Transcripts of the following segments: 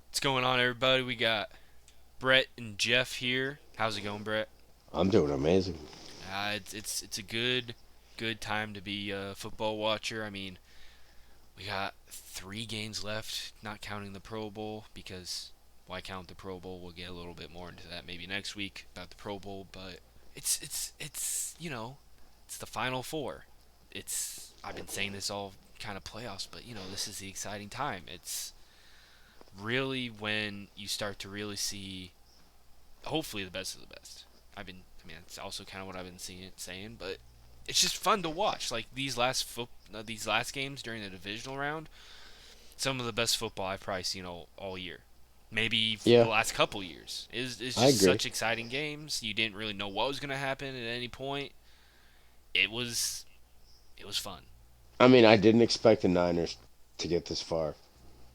What's going on, everybody? We got Brett and Jeff here. How's it going, Brett? I'm doing amazing. It's a good time to be a football watcher. I mean, we got 3 games left, not counting the Pro Bowl because why count the Pro Bowl? We'll get a little bit more into that maybe next week about the Pro Bowl, but it's it's the Final Four. It's I've been saying this all kind of playoffs, but this is the exciting time. It's really when you start to really see hopefully the best of the best. I mean, it's also kind of what I've been saying, but it's just fun to watch. Like these last games during the divisional round, some of the best football I've probably seen all year. Maybe the Yeah, last couple years is I just agree. such exciting games. You didn't really know what was going to happen at any point. It was it was fun. I mean, I didn't expect the Niners to get this far.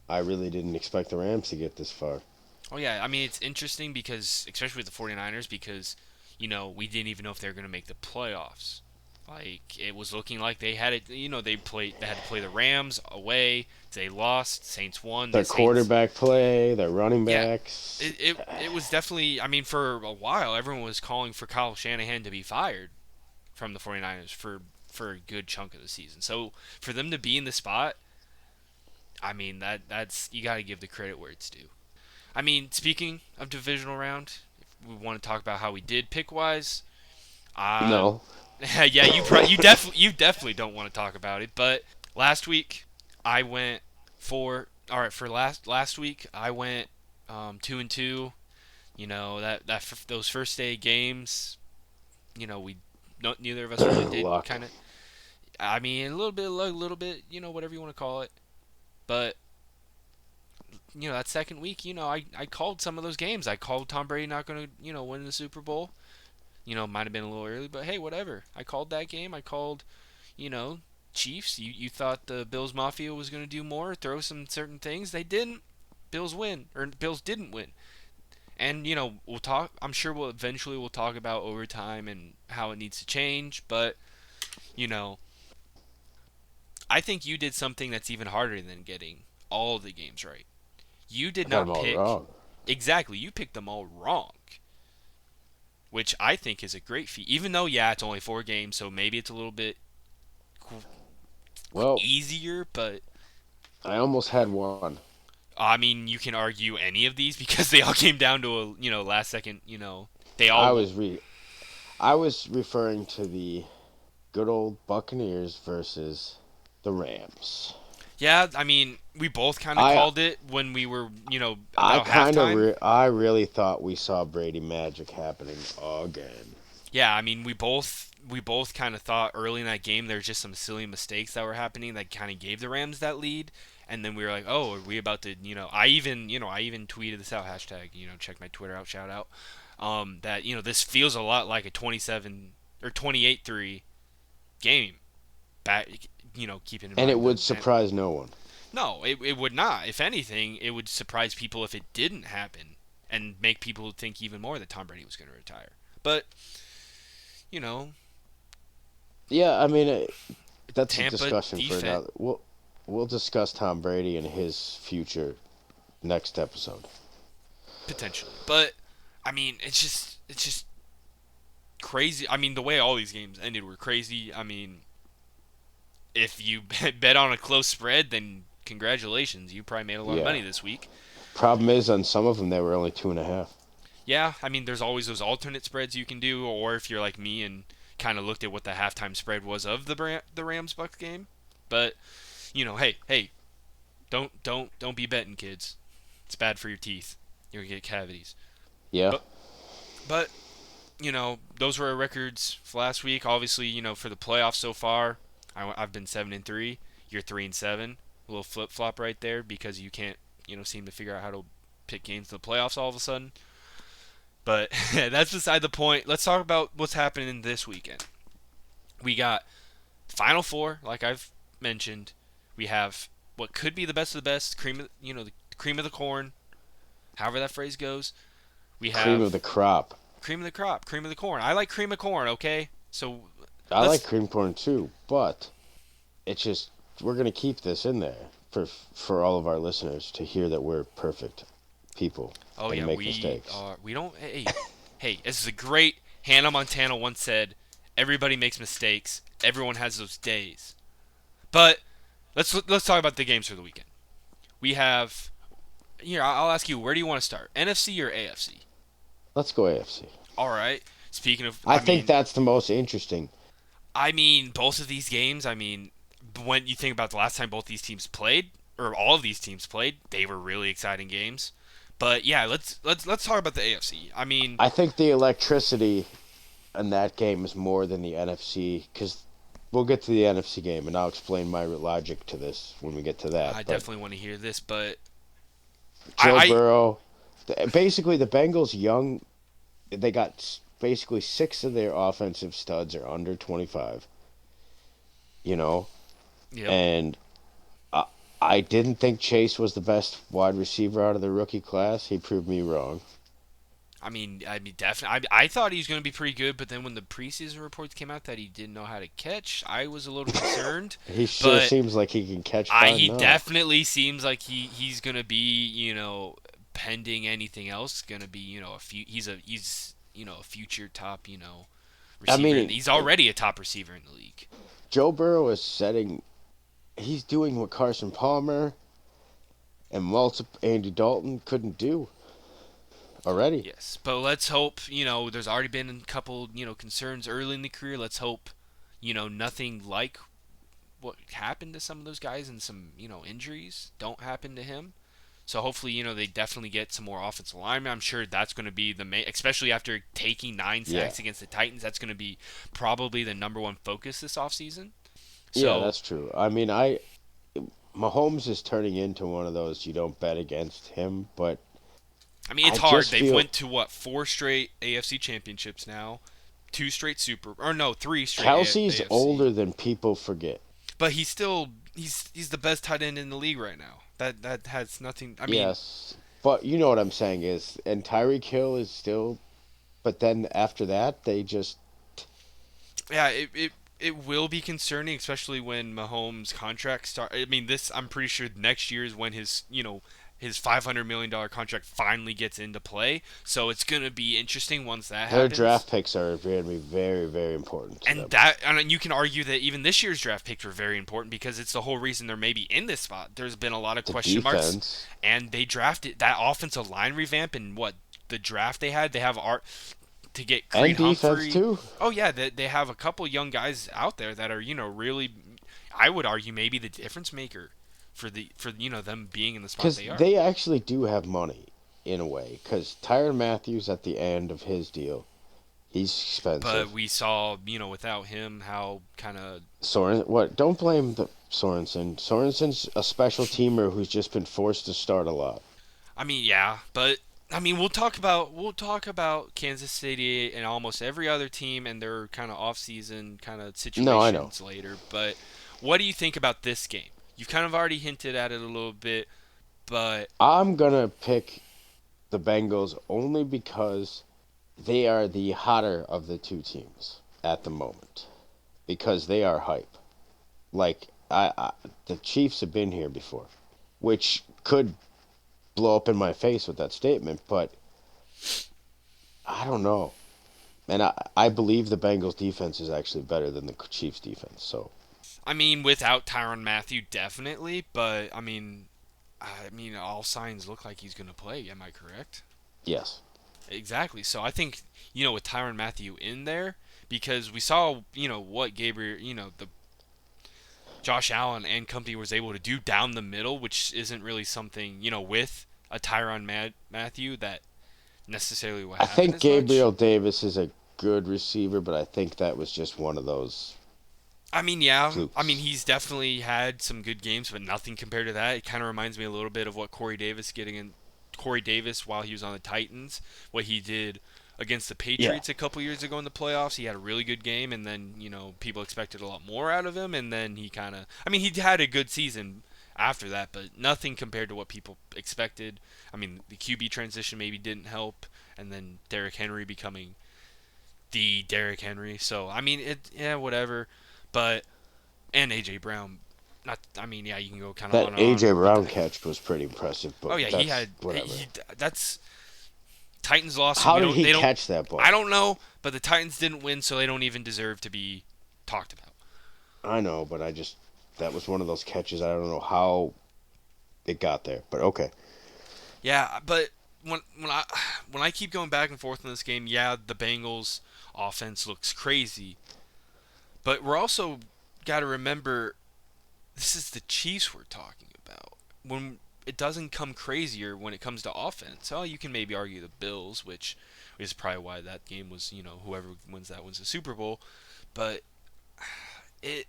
I really didn't expect the Rams to get this far. Oh yeah, I mean it's interesting because especially with the 49ers because we didn't even know if they were going to make the playoffs. Like it was looking like they had it, they had to play the Rams away. They lost, Saints won, the Their Saints. quarterback play, their running Yeah. backs. It was definitely, I mean for a while everyone was calling for Kyle Shanahan to be fired from the 49ers for a good chunk of the season. So for them to be in the spot, I mean that's you got to give the credit where it's due. I mean, speaking of divisional round, if we want to talk about how we did pick wise. Uh, No, yeah, you definitely don't want to talk about it. But last week I went for last week I went 2-2. Those first day games. We neither of us really did luck. kind of. I mean, a little bit of luck, a little bit, whatever you want to call it. But that second week, I called some of those games. I called Tom Brady not going to, win the Super Bowl. Might have been a little early, but hey, whatever. I called that game. I called, you know, Chiefs. You thought the Bills Mafia was going to do more, throw some certain things. They didn't. Bills didn't win. And we'll talk. I'm sure we'll talk about overtime and how it needs to change. But you know, I think you did something that's even harder than getting all the games right. You did I got them not all pick wrong. exactly. You picked them all wrong, which I think is a great feat. Even though, yeah, it's only 4 games, so maybe it's a little bit Well, easier. But I almost had one. I mean, you can argue any of these because they all came down to a last second. They I all. was re I was referring to the good old Buccaneers versus the Rams. Yeah, I mean, we both kind of I called it when we were I about kind of halftime. I really thought we saw Brady magic happening again. Yeah, I mean, we both kind of thought early in that game there's just some silly mistakes that were happening that kind of gave the Rams that lead, and then we were like, oh, are we about to? I even tweeted this out hashtag check my Twitter out shout out, that this feels a lot like a 27 or 28-3 game. Back, keeping in And it mind would the surprise no one. no, it would not. If anything, it would surprise people if it didn't happen and make people think even more that Tom Brady was going to retire. But you know, Yeah, I mean, that's a Tampa discussion for defense another. We'll discuss Tom Brady and his future next episode. potentially. But I mean, it's just crazy. I mean, the way all these games ended were crazy. I mean, if you bet on a close spread, then congratulations, you probably made a lot of Yeah. money this week. Problem is, on some of them, they were only 2.5. Yeah, I mean, there's always those alternate spreads you can do, or if you're like me and kind of looked at what the halftime spread was of the Rams Bucks game. But hey, don't be betting, kids. It's bad for your teeth. You're gonna get cavities. Yeah. But but those were our records for last week. Obviously, for the playoffs so far, I've been 7-3. You're 3-7. A little flip flop right there because you can't seem to figure out how to pick games to the playoffs all of a sudden. But that's beside the point. Let's talk about what's happening this weekend. We got Final Four, like I've mentioned. We have what could be the best of the best, the cream of the corn, however that phrase goes. We Cream of have the crop. cream of the crop, cream of the corn. I like cream of corn. Okay, so I like let's. cream corn too, but it's just we're gonna keep this in there for all of our listeners to hear that we're perfect people Oh and yeah, make we mistakes. are. We don't. Hey, hey. This is a great. Hannah Montana once said, "Everybody makes mistakes. Everyone has those days." But let's talk about the games for the weekend. We have here. I'll ask you, where do you want to start? NFC or AFC? Let's go AFC. All right. Speaking of, I think that's the most interesting. both of these games. When you think about the last time both these teams played, or all of these teams played, they were really exciting games. But yeah, let's talk about the AFC. I think the electricity in that game is more than the NFC because we'll get to the NFC game and I'll explain my logic to this when we get to that. I But definitely want to hear this. But Joe I Burrow, basically the Bengals young, they got basically six of their offensive studs are under 25. You know, yep. and I, I didn't think Chase was the best wide receiver out of the rookie class. He proved me wrong. Definitely. I thought he was going to be pretty good, but then when the preseason reports came out that he didn't know how to catch, I was a little concerned. He sure But seems like he can catch fine he now. definitely seems like he's going to be, pending anything else, going to be, a future top, I receiver. And mean, he's already a top receiver in the league. Joe Burrow is setting. He's doing what Carson Palmer and multiple Andy Dalton couldn't do already. Yes, but let's hope. There's already been a couple, concerns early in the career. Let's hope, nothing like what happened to some of those guys and some, injuries don't happen to him. So hopefully, they definitely get some more offensive linemen. I'm sure that's going to be the main, especially after taking 9 Yeah, sacks against the Titans. That's going to be probably the number one focus this offseason. yeah, So, that's true. I mean, I Mahomes is turning into one of those you don't bet against him, but it's I hard. just They've feel went to what, four straight AFC championships now, two straight or no, three straight Kelsey's AFC. older than people forget. But he's the best tight end in the league right now. That has nothing. Yes, but you know what I'm saying is, and Tyreek Hill is still, but then after that they just Yeah, it will be concerning, especially when Mahomes' contract start. This I'm pretty sure next year is when his $500 million contract finally gets into play. So it's gonna be interesting once that their happens. draft picks are going to be very, very important to them. And you can argue that even this year's draft picks were very important because it's the whole reason they're maybe in this spot. There's been a lot of The question marks, defense and they drafted that offensive line revamp and what the draft they had. They have art to get and Creed defense Humphrey. too, Oh yeah, they have a couple young guys out there that are really. I would argue maybe the difference maker for them being in the spot because they are. they actually do have money in a way. Because Tyron Matthews at the end of his deal, he's But expensive. we saw without him how kind of. Soren, what? Don't blame the Sorensen. Sorensen's a special teamer who's just been forced to start a lot. Yeah, but we'll talk about Kansas City and almost every other team and their kind of off-season kind of No, I know. situations later. But what do you think about this game? You've kind of already hinted at it a little bit, but I'm gonna pick the Bengals only because they are the hotter of the two teams at the moment because they are hype. Like the Chiefs have been here before, which could blow up in my face with that statement, but I don't know. And I believe the Bengals defense is actually better than the Chiefs defense. So without Tyron Matthew, definitely. But all signs look like he's going to play. Am I correct? yes, Exactly. So I think with Tyron Matthew in there, because we saw what Gabriel, the Josh Allen and company was able to do down the middle, which isn't really something with a Matthew that necessarily will I happen think as much. Gabriel Davis is a good receiver, but I think that was just one of those Yeah. flukes. He's definitely had some good games, but nothing compared to that. It kind of reminds me a little bit of what Corey Davis while he was on the Titans, what he did against the Yeah, Patriots a couple years ago in the playoffs. He had a really good game, and then people expected a lot more out of him, and then he kind of, he had a good season after that, but nothing compared to what people expected. The QB transition maybe didn't help and then Derrick Henry becoming the Derrick Henry. So I mean, whatever. But and AJ Brown, not. I mean, yeah, you can go kind of That on and AJ on with Brown that. catch was pretty impressive, Oh but yeah, he that's had whatever. that's Titans lost, so How we did don't. he They don't. catch that I ball? don't know, but the Titans didn't win, so they don't even deserve to be talked about. I know, but that was one of those catches. I don't know how it got there, but okay. Yeah, but when I keep going back and forth in this game, yeah, the Bengals offense looks crazy, but we're also got to remember this is the Chiefs we're talking about. When it doesn't come crazier when it comes to offense. Oh, you can maybe argue the Bills, which is probably why that game was, whoever wins that wins the Super Bowl. But it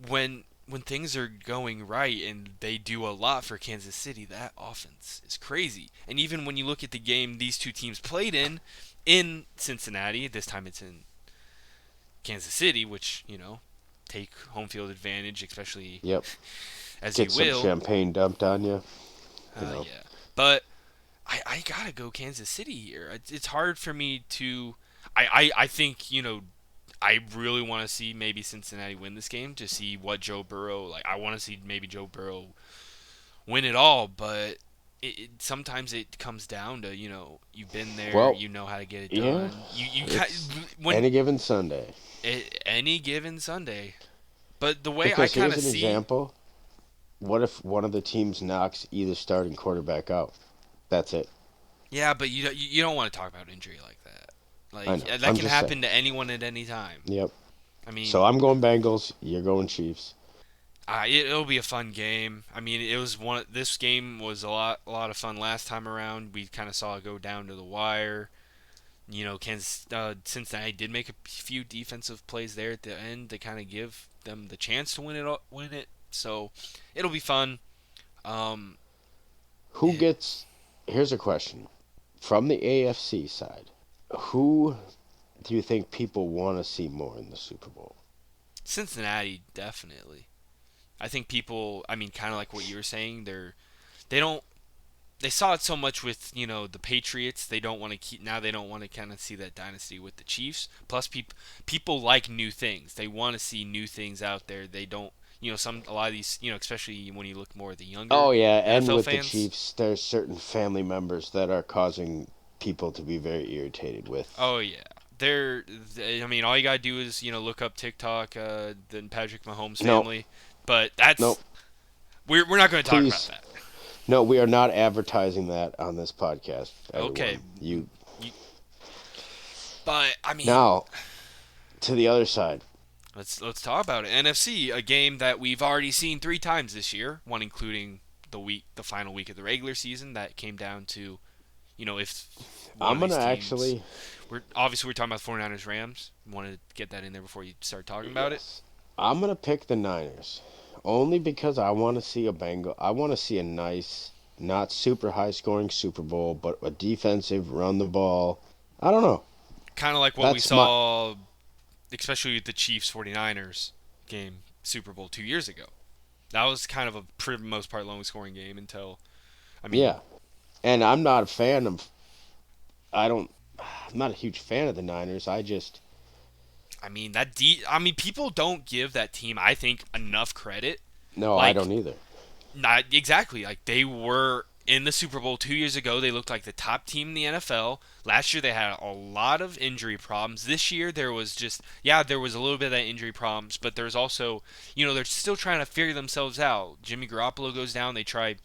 when things are going right and they do a lot for Kansas City, that offense is crazy. And even when you look at the game these two teams played in Cincinnati, this time it's in Kansas City, which, take home field advantage, especially Yep. as you Get some will. champagne dumped on you. You know. Yeah. But I gotta go Kansas City here. It's hard for me to. I think, I really want to see maybe Cincinnati win this game to see what Joe Burrow, like, I want to see maybe Joe Burrow win it all, but sometimes it comes down to, you've been there, Well, you know how to get it yeah. done. It's When any given Sunday. any given Sunday. But the way I Because kind here's of an see, example. What if one of the teams knocks either starting quarterback out? That's it. yeah, but you don't want to talk about injury like that. I Like know. that I'm can just saying. happen to anyone at any time. Yep. I So mean, I'm going Bengals. You're going Chiefs. it'll be a fun game. I mean, it was one. This game was a lot of fun last time around. We kind of saw it go down to the wire. Cincinnati did make a few defensive plays there at the end to kind of give them the chance to win it. So it'll be fun. Um, Who it, gets? Here's a question from the AFC side. Who do you think people want to see more in the Super Bowl? Cincinnati definitely. I think people. I mean, kind of like what you were saying. They don't they saw it so much with the Patriots. They don't want to keep now. They don't want to kind of see that dynasty with the Chiefs. Plus, people like new things. They want to see new things out there. They don't. A lot of these. Especially when you look more at the younger Oh yeah, and NFL with the fans. Chiefs, there's certain family members that are causing people to be very irritated with. Oh yeah, I mean, all you gotta do is look up TikTok, the Patrick Mahomes No, family. But no, we're not going to talk about please, that. no. We are not advertising that on this podcast, Okay. everyone. You You, but I mean, now to the other side. let's talk about it. NFC, a game that we've already seen 3 times this year, one including the final week of the regular season that came down to, if one I'm of gonna these teams. actually We're talking about 49ers Rams. Wanted to get that in there before you start talking about it. yes, I'm gonna pick the Niners only because I want to see a Bengal. I want to see a nice, not super high scoring Super Bowl, but a defensive run the ball. I don't know. Kind of like what we That's my saw, especially with the Chiefs 49ers game Super Bowl 2 years ago. That was kind of a, for the most part, lowest scoring game until, I mean, yeah. And I'm not a fan of. I don't. I'm not a huge fan of the Niners. I mean, people don't give that team, I think, enough credit. No, I Like, don't either. not exactly. Like, they were in the Super Bowl 2 years ago. They looked like the top team in the NFL. Last year, they had a lot of injury problems. This year, there was just, yeah, there was a little bit of that injury problems, but there's also, they're still trying to figure themselves out. Jimmy Garoppolo goes down. They try,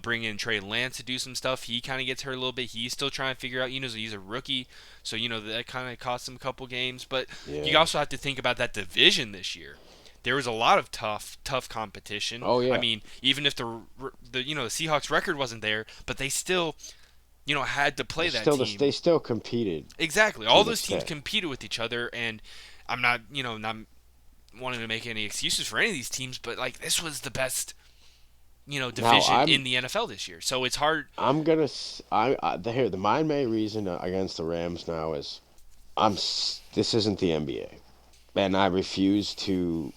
bring in Trey Lance to do some stuff. He kind of gets hurt a little bit. He's still trying to figure out, he's a rookie. So, that kind of cost him a couple games. But you Yeah. also have to think about that division this year. There was a lot of tough competition. Oh I yeah. mean, even if the Seahawks record wasn't there, but they still had to play that team. They still competed Exactly. to All an those teams extent. competed with each other, and I'm not wanting to make any excuses for any of these teams, but like this was the best Now division in the NFL this year. So it's hard. I'm gonna here the my main reason against the Rams now is this isn't the NBA, and I refuse to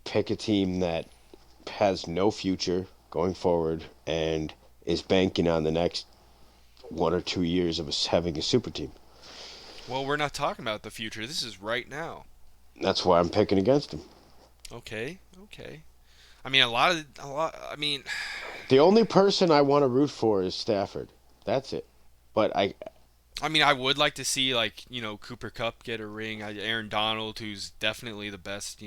pick a team that has no future going forward and is banking on the next 1 or 2 years of us having a super team. Well, we're not talking about the future. This is right now. That's why I'm picking against him. Okay, okay. I mean, a lot. I mean, The only person I want to root for is Stafford. That's it. But I would like to see like Cooper Cup get a ring. Aaron Donald, who's definitely the best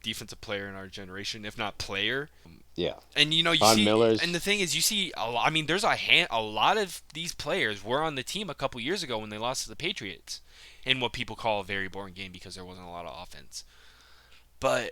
defensive player in our generation, if not player. yeah, And you Von see, and Miller's. the thing is, you see a lot. I mean, there's a lot of these players were on the team a couple years ago when they lost to the Patriots, in what people call a very boring game because there wasn't a lot of offense. But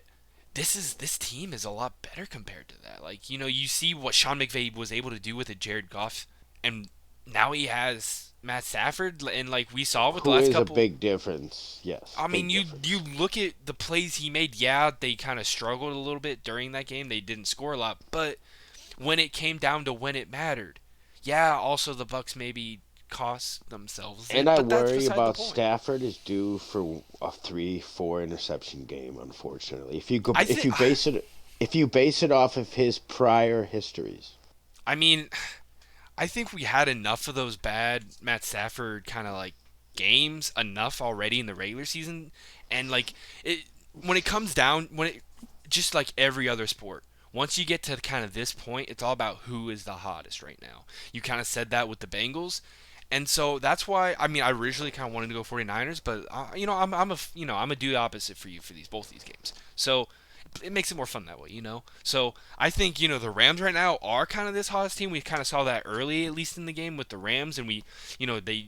this team is a lot better compared to that. Like you see what Sean McVay was able to do with a Jared Goff, and now he has Matt Stafford, and like we saw with the Who last is a couple. big difference? Yes, I big mean, you difference. look at the plays he made. Yeah, they kind of struggled a little bit during that game. They didn't score a lot, but when it came down to when it mattered, yeah. Also, the Bucks maybe cost themselves And it, I but that's worry beside the about point. Stafford is due for a 3-4 interception game. Unfortunately, if you go, I think. if you base it off of his prior histories, I mean, I think we had enough of those bad Matt Stafford kind of like games enough already in the regular season, and like it when it comes down when it just like every other sport. Once you get to kind of this point, it's all about who is the hottest right now. You kind of said that with the Bengals, and so that's why I mean I originally kind of wanted to go 49ers, but I'm a do the opposite for you for both these games. So it makes it more fun that way. So I think the Rams right now are kind of this hottest team. We kind of saw that early, at least in the game with the Rams, and they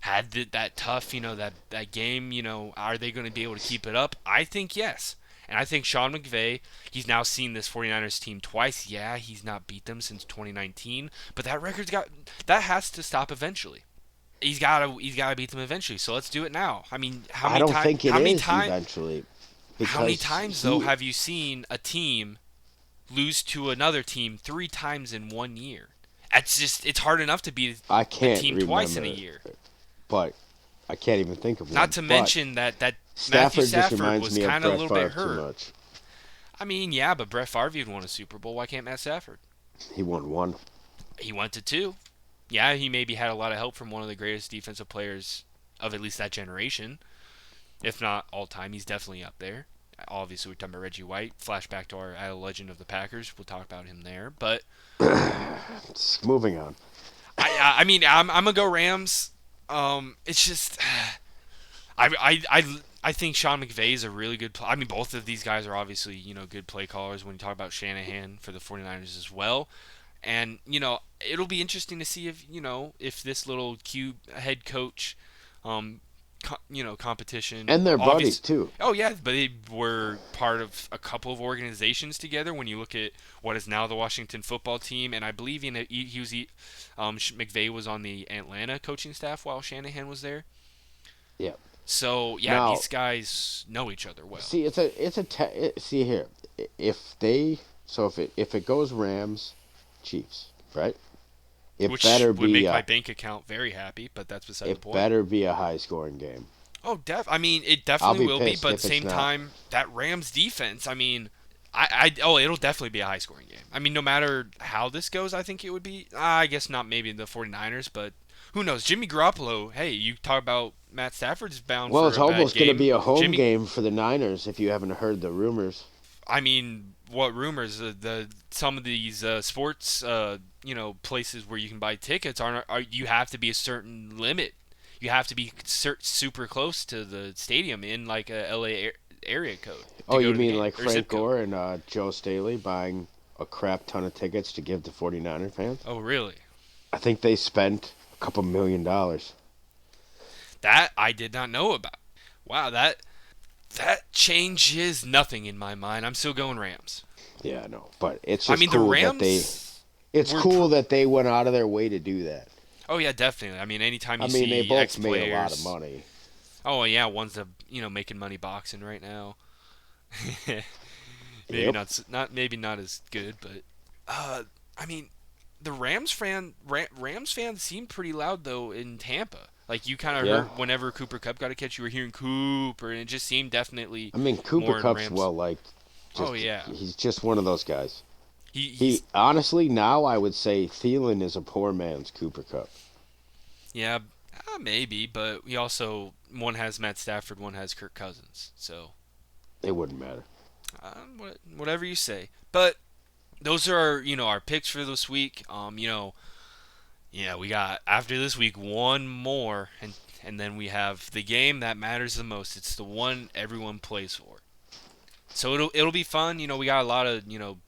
had that tough, that game. Are they going to be able to keep it up? I think yes. And I think Sean McVay, he's now seen this 49ers team twice. Yeah, he's not beat them since 2019, but that has to stop eventually. He's got to beat them eventually. So let's do it now. I mean, how I many don't times think it how many is times eventually how many because times though he. have you seen a team lose to another team 3 times in one year? It's hard enough to beat I a can't team twice in a remember, year. but I can't even think of Not one. to But mention that Matthew Stafford just Stafford reminds was me of kind of a Brett little bit Favre too hurt. much. I mean, yeah, but Brett Favre even won a Super Bowl. Why can't Matt Stafford? He won one. He went to two. Yeah, he maybe had a lot of help from one of the greatest defensive players of at least that generation, if not all time. He's definitely up there. Obviously, we're talking about Reggie White. Flashback to our legend of the Packers. We'll talk about him there. But Moving on. I mean, I'm gonna go Rams. It's just I think Sean McVay is a really good. I mean, both of these guys are obviously good play callers. When you talk about Shanahan for the 49ers as well, and it'll be interesting to see if this little Q head coach, competition. And they're buddies Obvious. too. Oh yeah, but they were part of a couple of organizations together. When you look at what is now the Washington football team, and I believe McVay was on the Atlanta coaching staff while Shanahan was there. Yeah. So yeah, Now, these guys know each other well. see, see here. If they if it goes Rams, Chiefs, right? It Which better would be make my a bank account very happy, but that's beside the it point. better be a high scoring game. Oh, I mean, it I'll definitely be will be, pissed but at the if it's same not. time, that Rams defense. I mean, it'll definitely be a high scoring game. I mean, no matter how this goes, I think it would be. I guess not maybe the 49ers, but who knows? Jimmy Garoppolo. Hey, you talk about Matt Stafford's bound Well, for it's a bad almost going to game. be a home Jimmy, game for the Niners if you haven't heard the rumors. I mean, what rumors? Some of these sports, places where you can buy tickets are you have to be a certain limit. You have to be super close to the stadium in like a LA area code Oh, to go you to the mean game like or zip Frank code. Gore and Joe Staley buying a crap ton of tickets to give to 49er fans? Oh, really? I think they spent a couple $1 million. That I did not know about. Wow, that changes nothing in my mind. I'm still going Rams. Yeah, I know, but it's I just mean, the cool that they Rams it's were. cool that they went out of their way to do that. Oh yeah, definitely. I mean, anytime I you mean, they see ex both made a lot of players. money. Oh yeah, one's making money boxing right now. Maybe Yep. not as good, but I mean, the Rams fans seem pretty loud though in Tampa. Like you kind of Yeah. heard whenever Cooper Cup got a catch, you were hearing Cooper, and it just seemed definitely I mean, Cooper more in Cup's Rams. well liked. Oh Just yeah, he's just one of those guys. he He he's honestly now I would say Thielen is a poor man's Cooper Cup. Yeah, maybe, but we also one has Matt Stafford, one has Kirk Cousins. So It wouldn't matter. whatever you say. But those are our, our picks for this week. Yeah, we got after this week one more, and then we have the game that matters the most. It's the one everyone plays for. So it'll be fun. We got a lot of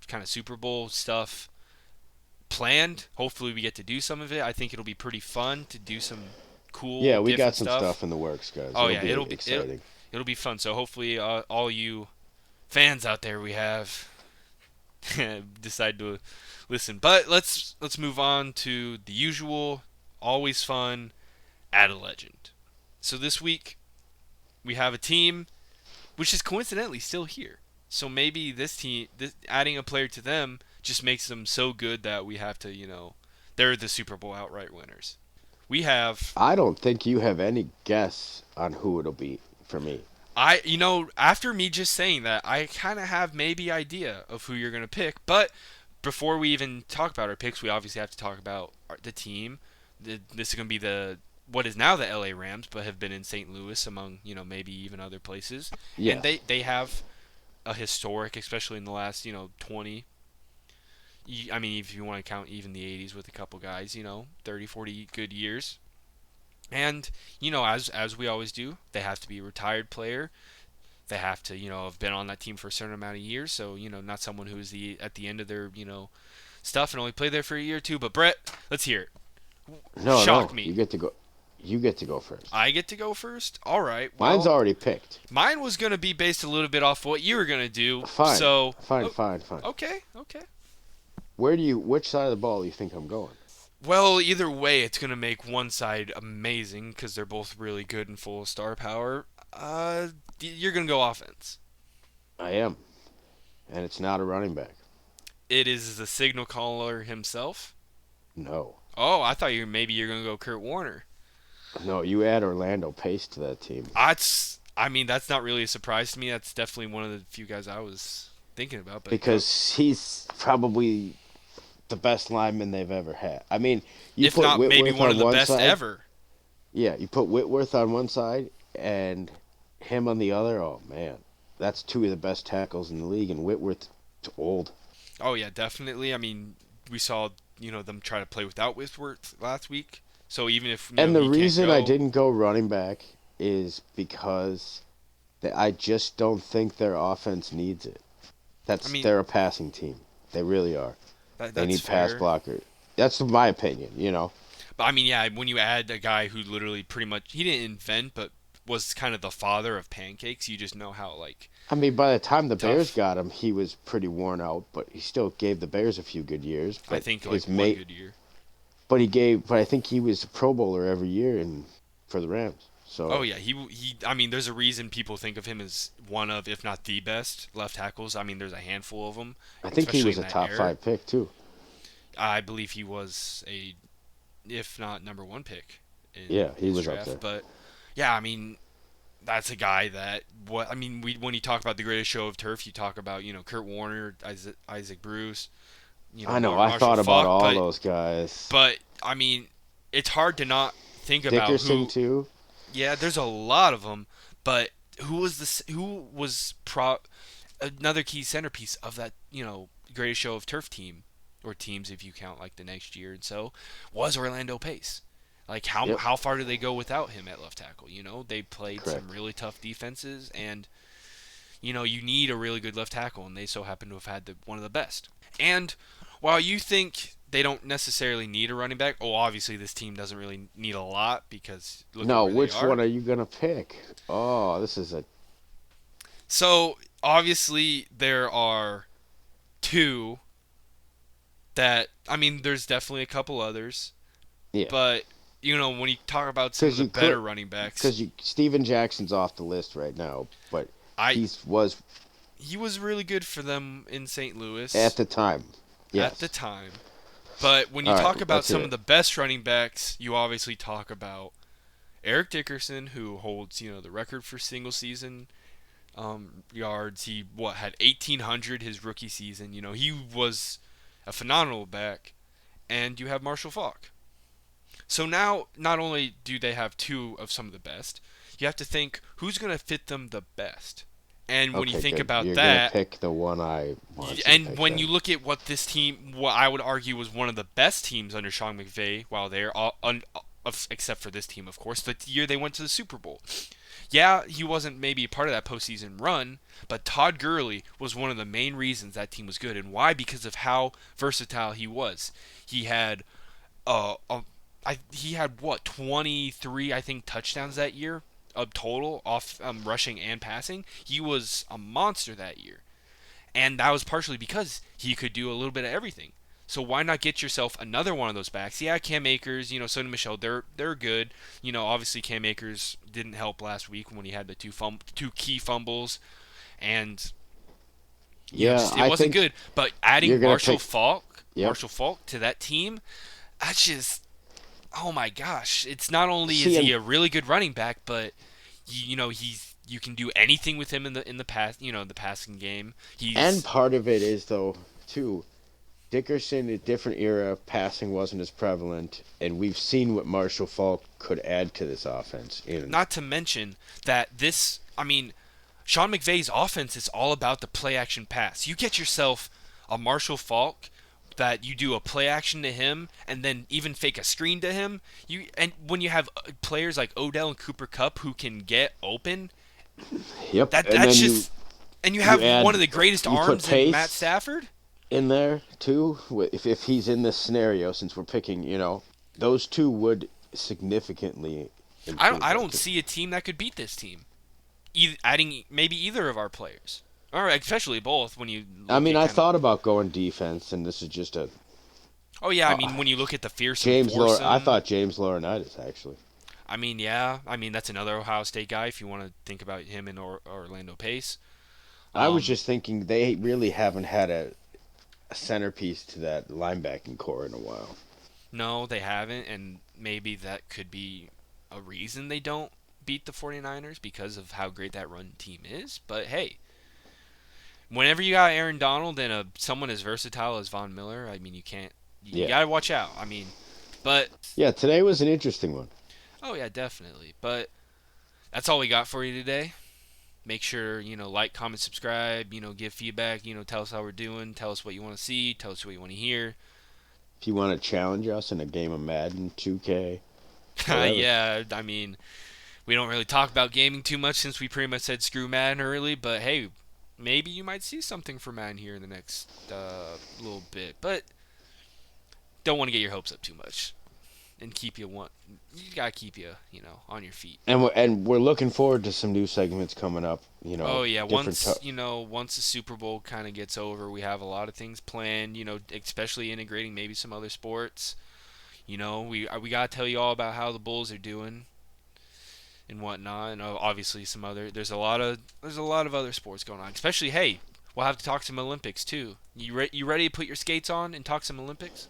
kind of Super Bowl stuff planned. Hopefully we get to do some of it. I think it'll be pretty fun to do some cool Yeah, we got different some stuff. stuff in the works, guys. Oh It'll yeah, be exciting. it'll be fun. So hopefully all you fans out there we have decide to listen. But let's move on to the usual, always fun, add a legend. So this week we have a team which is coincidentally still here. So maybe adding a player to them just makes them so good that we have to, they're the Super Bowl outright winners. We have I don't think you have any guess on who it'll be for me. after me just saying that, I kind of have maybe idea of who you're going to pick, but before we even talk about our picks, we obviously have to talk about the team. This is going to be the what is now the LA Rams, but have been in St. Louis among maybe even other places, and Yes. they have a historic, especially in the last 20. I mean, if you want to count even the 80s with a couple guys, 30, 40 good years. And as we always do, they have to be a retired player. They have to have been on that team for a certain amount of years. So not someone who is at the end of their stuff and only played there for a year or two. But Brett, let's hear it. No, Shock no. me. You get to go. You get to go first. I get to go first. All right. Mine's Well, already picked. mine was gonna be based a little bit off what you were gonna do. Fine. So, Fine, fine, fine. okay, okay. Which side of the ball do you think I'm going? Well, either way, it's gonna make one side amazing because they're both really good and full of star power. You're gonna go offense. I am. And it's not a running back. It is the signal caller himself. No. Oh, I thought maybe you're gonna go Kurt Warner. No, you add Orlando Pace to that team. I mean, that's not really a surprise to me. That's definitely one of the few guys I was thinking about. But Because he's probably the best lineman they've ever had. I mean, you if put not, maybe Whitworth one of on the one best side. ever. Yeah, you put Whitworth on one side and him on the other. Oh man, that's two of the best tackles in the league. And Whitworth's old. Oh yeah, definitely. I mean, we saw them try to play without Whitworth last week. So even if And the he can't reason I go, didn't go running back is because I just don't think their offense needs it. I That's mean they're a passing team. They really are. They that's need pass fair. blocker. That's my opinion. But I mean, yeah, when you add a guy who literally pretty much he didn't invent, but was kind of the father of pancakes, you just know how I mean, by the time the Bears tough. got him, he was pretty worn out, but he still gave the Bears a few good years. I But think like his one mate, good year. but I think he was a Pro Bowler every year for the Rams. Oh So yeah, he. I mean, there's a reason people think of him as one of, if not the best left tackles. I mean, there's a handful of them, I think he especially was in a that top era. five pick too. I believe he was a, if not number one pick in Yeah, he his was up there. draft. But yeah, I mean, that's a guy that what I mean. When you talk about the greatest show of turf, you talk about Kurt Warner, Isaac Bruce, I know. I Marshall thought about Falk, all but those guys. I mean, it's hard to not think about Dickerson who. too. Yeah, there's a lot of them, but who was another key centerpiece of that greatest show of turf team or teams if you count like the next year and so was Orlando Pace. Like Yep, how far do they go without him at left tackle? They played some correct. really tough defenses and you need a really good left tackle, and they so happen to have had one of the best. And while you think they don't necessarily need a running back, obviously this team doesn't really need a lot because look at No, where they which are. one are you gonna pick? Oh, this is a So obviously there are two that I mean, there's definitely a couple others, yeah. but when you talk about some of Because the you could, better running backs, because you Steven Jackson's off the list right now, but I was he was really good for them in St. at Louis the time. at the Yes. time. But when you All right, talk about let's some hear of it. the best running backs, you obviously talk about Eric Dickerson, who holds the record for single season yards. He had 1,800 his rookie season. He was a phenomenal back, and you have Marshall Falk. So now, not only do they have two of some of the best, you have to think who's going to fit them the best. And when you Okay, think good. about You're gonna that, pick the one I want you to and pick when you then. look at what this team, what I would argue was one of the best teams under Sean McVay while they're except for this team, of course, the year they went to the Super Bowl. Yeah, he wasn't maybe a part of that postseason run, but Todd Gurley was one of the main reasons that team was good. And why? Because of how versatile he was. He had uh, uh he had what 23 I think touchdowns that year of total off rushing and passing. He was a monster that year, and that was partially because he could do a little bit of everything. So why not get yourself another one of those backs? Yeah, Cam Akers, Sonny Michelle, they're good. Obviously Cam Akers didn't help last week when he had the two key fumbles, and Yeah, just it I wasn't think good. But you're adding gonna pick. Yep. Marshall Falk to that team, that's just oh my gosh! It's not only is See, he and a really good running back, but you can do anything with him in the pass, the passing game. and He's part of it is though too. Dickerson, a different era, passing wasn't as prevalent, and we've seen what Marshall Falk could add to this offense. In not to mention that I mean, Sean McVay's offense is all about the play action pass. You get yourself a Marshall Falk that you do a play action to him and then even fake a screen to him. And when you have players like Odell and Cooper Cup who can get open, yep, and that's then just and you you have one add of the greatest you put arms in Matt Pace Stafford. in there too. If he's in this scenario, since we're picking, those two would significantly improve I that don't team. see a team that could beat this team. Adding maybe either of our players, or especially both when you I look mean, at I kind of. thought about going defense, and this is just a Oh yeah, I mean uh, when you look at the fearsome James Lor. I foursome. thought James Laurinaitis actually. I mean, yeah, I mean that's another Ohio State guy if you want to think about him and Orlando Pace. I was Um, just thinking they really haven't had a centerpiece to that linebacking core in a while. no, they haven't, and maybe that could be a reason they don't beat the 49ers because of how great that run team is. But hey, whenever you got Aaron Donald and someone as versatile as Von Miller, I mean you Yeah. gotta watch out. I mean, but Yeah, today was an interesting one. oh yeah, definitely. But that's all we got for you today. Make sure like, comment, subscribe. Give feedback. Tell us how we're doing. Tell us what you want to see. Tell us what you want to hear. If you want to challenge us in a game of Madden, 2K, whatever. Yeah, I mean, we don't really talk about gaming too much since we pretty much said screw Madden early. But hey, maybe you might see something for Madden here in the next little bit. But don't want to get your hopes up too much and keep you gotta keep on your feet. And we're looking forward to some new segments coming up. Oh yeah, Different. once the Super Bowl kind of gets over, we have a lot of things planned. Especially integrating maybe some other sports. We gotta tell you all about how the Bulls are doing and whatnot, and obviously some other. There's a lot of other sports going on. Especially, hey, we'll have to talk some Olympics too. You ready to put your skates on and talk some Olympics?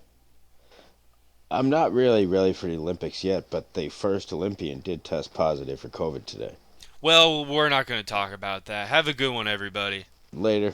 I'm not really ready for the Olympics yet, but the first Olympian did test positive for COVID today. Well, we're not going to talk about that. Have a good one, everybody. Later.